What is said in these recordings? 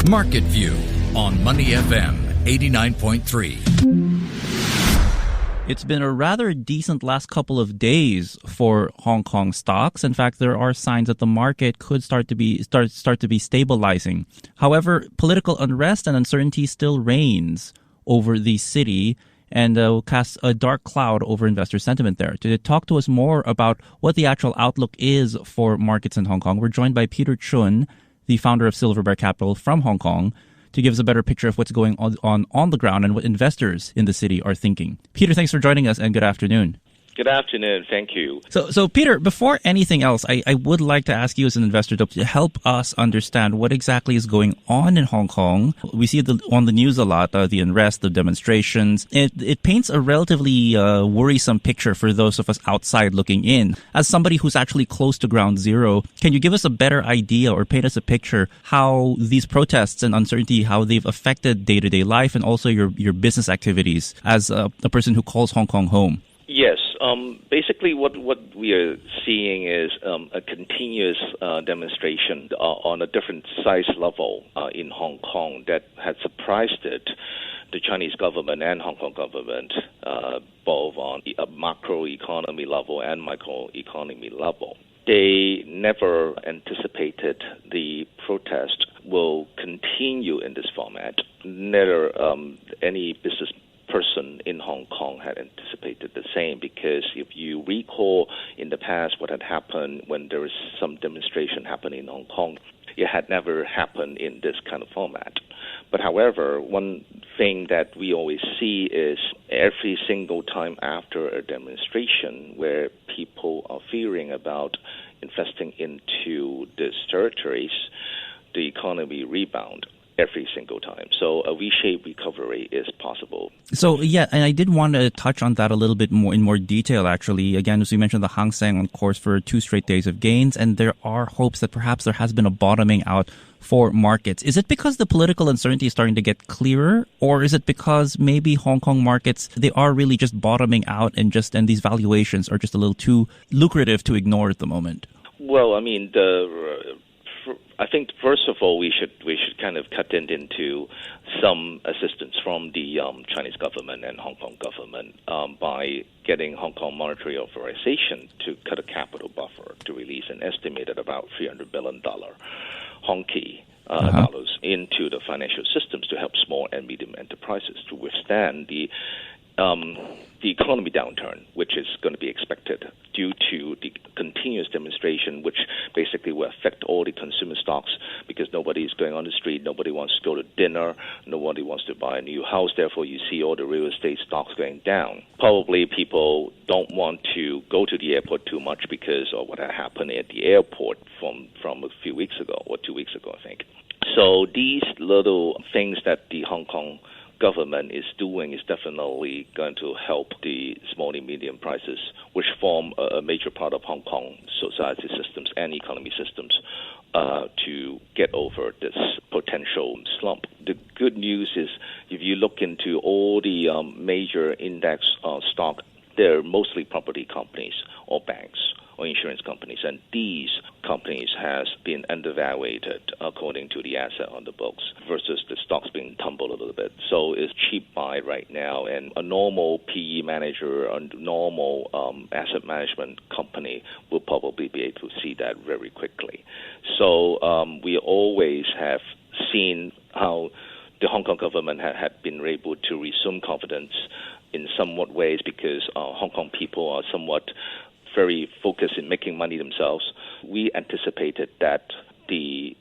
Market View on Money FM 89.3. It's been a rather decent last couple of days for Hong Kong stocks. In fact, there are signs that the market could start to be stabilizing. However, political unrest and uncertainty still reigns over the city and casts a dark cloud over investor sentiment there. To talk to us more about what the actual outlook is for markets in Hong Kong, we're joined by Peter Chun, the founder of Silverbear Capital from Hong Kong, to give us a better picture of what's going on the ground and what investors in the city are thinking. Peter, thanks for joining us and good afternoon. Good afternoon. Thank you. So Peter, before anything else, I would like to ask you as an investor to help us understand what exactly is going on in Hong Kong. We see it on the news a lot, the unrest, the demonstrations. It paints a relatively worrisome picture for those of us outside looking in. As somebody who's actually close to ground zero, can you give us a better idea or paint us a picture how these protests and uncertainty, how they've affected day-to-day life and also your business activities as a person who calls Hong Kong home? Yes. Basically, what we are seeing is a continuous demonstration on a different size level in Hong Kong that had surprised the Chinese government and Hong Kong government, both on a macroeconomy level and microeconomy level. They never anticipated the protest will continue in this format. Neither any business person in Hong Kong had anticipated the same, because if you recall in the past what had happened when there was some demonstration happening in Hong Kong, it had never happened in this kind of format. But however, one thing that we always see is every single time after a demonstration where people are fearing about investing into these territories, the economy rebound every single time. So a V-shaped recovery is possible. So, yeah, and I did want to touch on that a little bit more in more detail, actually. Again, as we mentioned, the Hang Seng on course for 2 straight days of gains, and there are hopes that perhaps there has been a bottoming out for markets. Is it because the political uncertainty is starting to get clearer, or is it because maybe Hong Kong markets, they are really just bottoming out and these valuations are just a little too lucrative to ignore at the moment? Well, I mean, I think first of all we should kind of cut into some assistance from the Chinese government and Hong Kong government by getting Hong Kong monetary authorization to cut a capital buffer to release an estimated about $300 billion Hongkey dollars into the financial systems to help small and medium enterprises to withstand the economy downturn, which is going to be expected due to the continuous demonstration, which basically will affect all the consumer stocks because nobody is going on the street, nobody wants to go to dinner, nobody wants to buy a new house. Therefore, you see all the real estate stocks going down. Probably people don't want to go to the airport too much because of what had happened at the airport from a few weeks ago or 2 weeks ago, I think. So these little things that the Hong Kong government is doing is definitely going to help the small and medium prices, which form a major part of Hong Kong society systems and economy systems, to get over this potential slump. The good news is if you look into all the major index stock, they're mostly property companies or banks or insurance companies, and these companies has been undervalued according to the asset on the books versus the stocks being tumbled a little bit. So it's cheap buy right now, and a normal PE manager, a normal asset management company will probably be able to see that very quickly. So we always have seen how the Hong Kong government had been able to resume confidence in somewhat ways because Hong Kong people are somewhat very focused in making money themselves. We anticipated that the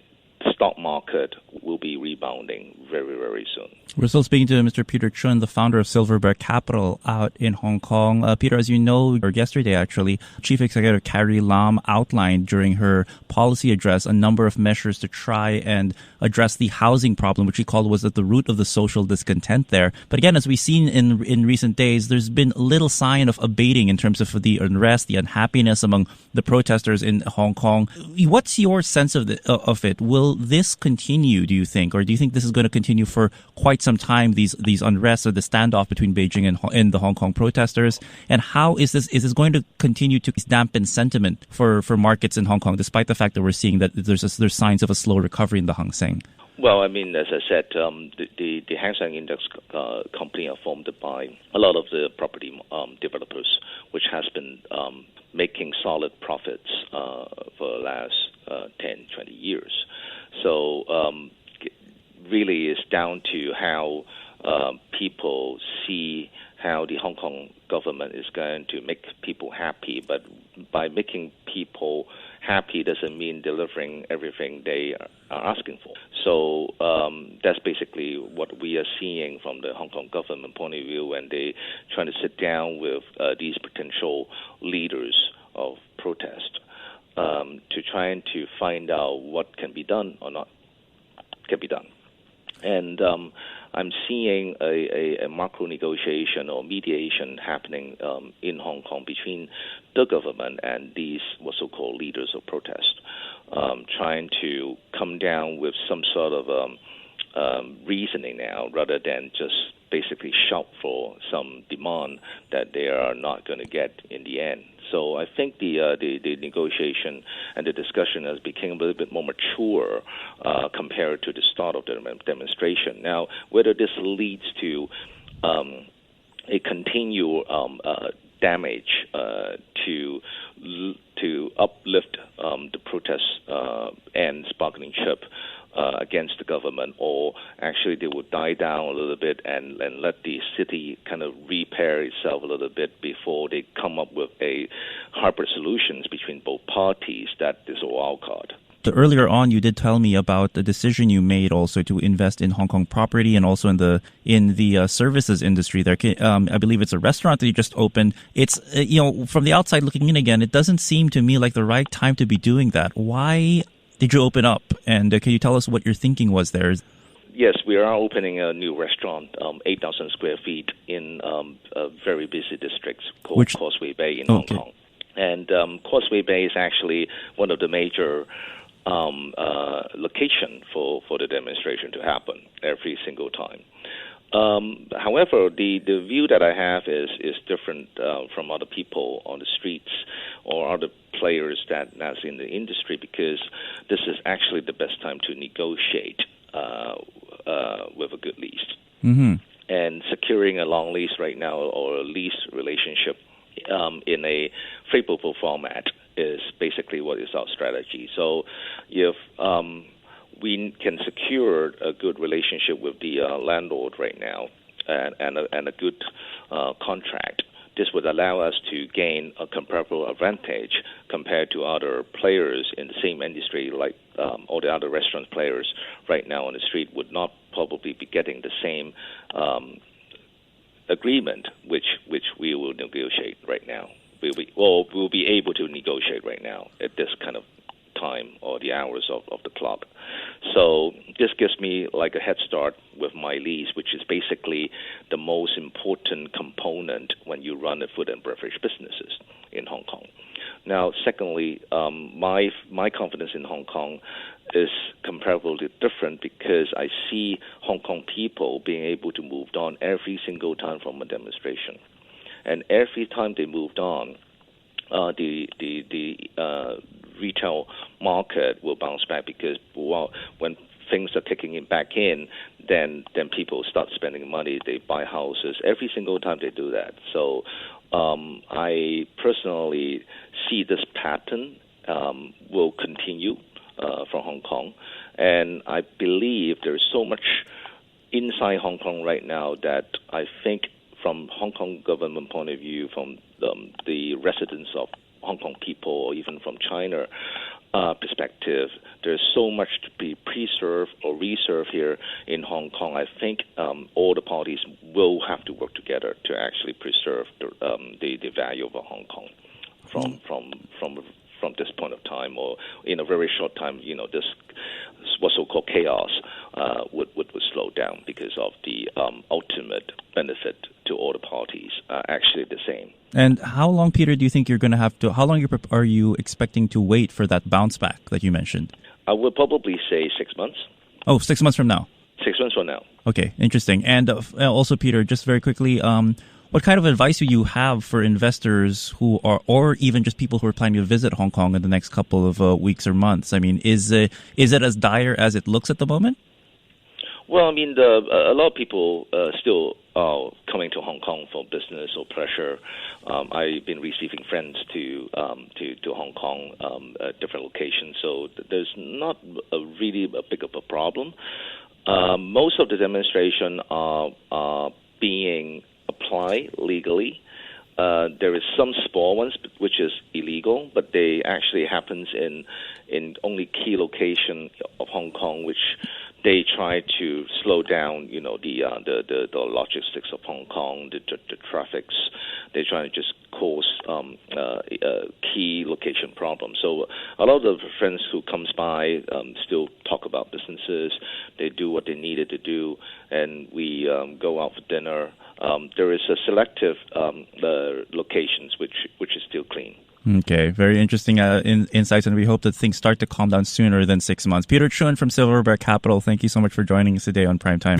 stock market will be rebounding very, very soon. We're still speaking to Mr. Peter Chun, the founder of Silverbear Capital out in Hong Kong. Peter, as you know, or yesterday actually, Chief Executive Carrie Lam outlined during her policy address a number of measures to try and address the housing problem, which she called was at the root of the social discontent there. But again, as we've seen in recent days, there's been little sign of abating in terms of the unrest, the unhappiness among the protesters in Hong Kong. What's your sense of it? Will this continue, do you think? Or do you think this is going to continue for quite some time, these unrests or the standoff between Beijing and the Hong Kong protesters? And how is this going to continue to dampen sentiment for markets in Hong Kong, despite the fact that we're seeing that there's signs of a slow recovery in the Hang Seng? Well, I mean, as I said, the Hang Seng Index company are formed by a lot of the property developers, which has been making solid profits for the last 10, 20 years. So really it's down to how people see how the Hong Kong government is going to make people happy. But by making people happy doesn't mean delivering everything they are asking for. So that's basically what we are seeing from the Hong Kong government point of view when they trying to sit down with these potential leaders of protest to trying to find out what can be done or not can be done. And I'm seeing a macro negotiation or mediation happening in Hong Kong between the government and these what so-called leaders of protest, trying to come down with some sort of reasoning now rather than just basically shout for some demand that they are not going to get in the end. So I think the negotiation and the discussion has become a little bit more mature compared to the start of the demonstration. Now, whether this leads to a continued damage to uplift the protest and bargaining chip against the government, or actually they would die down a little bit and let the city kind of repair itself a little bit before they come up with a hybrid solutions between both parties, that is a wild card. So earlier on, you did tell me about the decision you made also to invest in Hong Kong property and also in the services industry. There, I believe it's a restaurant that you just opened. It's from the outside looking in again, it doesn't seem to me like the right time to be doing that. Why did you open up? And can you tell us what your thinking was there? Yes, we are opening a new restaurant, 8,000 square feet in a very busy district called Causeway Bay in Hong Kong. And Causeway Bay is actually one of the major location for the demonstration to happen every single time. However, the view that I have is different from other people on the streets or other players that's in the industry, because this is actually the best time to negotiate with a good lease. Mm-hmm. And securing a long lease right now or a lease relationship in a favorable format is basically what is our strategy. So if we can secure a good relationship with the landlord right now and a good contract, this would allow us to gain a comparable advantage compared to other players in the same industry, like all the other restaurant players right now on the street would not probably be getting the same agreement which we will negotiate right now. We'll be able to negotiate right now at this kind of time or the hours of the club. So this gives me like a head start with my lease, which is basically the most important component when you run a food and beverage businesses in Hong Kong. Now, secondly, my confidence in Hong Kong is comparably different because I see Hong Kong people being able to move on every single time from a demonstration. And every time they moved on, the retail market will bounce back because when things are kicking it back in, then people start spending money. They buy houses every single time they do that. So I personally see this pattern will continue from Hong Kong, and I believe there's so much inside Hong Kong right now that I think from Hong Kong government point of view, from the residents of Hong Kong people, or even from China perspective, there's so much to be preserved or reserved here in Hong Kong. I think all the parties will have to work together to actually preserve the value of Hong Kong from this point of time, or in a very short time, this what's so-called chaos would slow down because of the ultimate benefit to all the parties actually the same. And how long, Peter, do you think you're going to have to? How long are you expecting to wait for that bounce back that you mentioned? I would probably say 6 months. Oh, 6 months from now. 6 months from now. Okay, interesting. And also, Peter, just very quickly, what kind of advice do you have for investors who are, or even just people who are planning to visit Hong Kong in the next couple of weeks or months? I mean, is it as dire as it looks at the moment? Well, I mean, a lot of people still are coming to Hong Kong for business or pleasure. I've been receiving friends to Hong Kong at different locations, so there's not really a big of a problem. Most of the demonstration are being applied legally. There is some small ones which is illegal, but they actually happens in only key location of Hong Kong, which they try to slow down, the logistics of Hong Kong, the traffics. They try to just cause key location problems. So a lot of the friends who comes by still talk about businesses. They do what they needed to do, and we go out for dinner. There is a selective locations which is still clean. Okay, very interesting insights, and we hope that things start to calm down sooner than 6 months. Peter Chun from Silverbear Capital, thank you so much for joining us today on Primetime.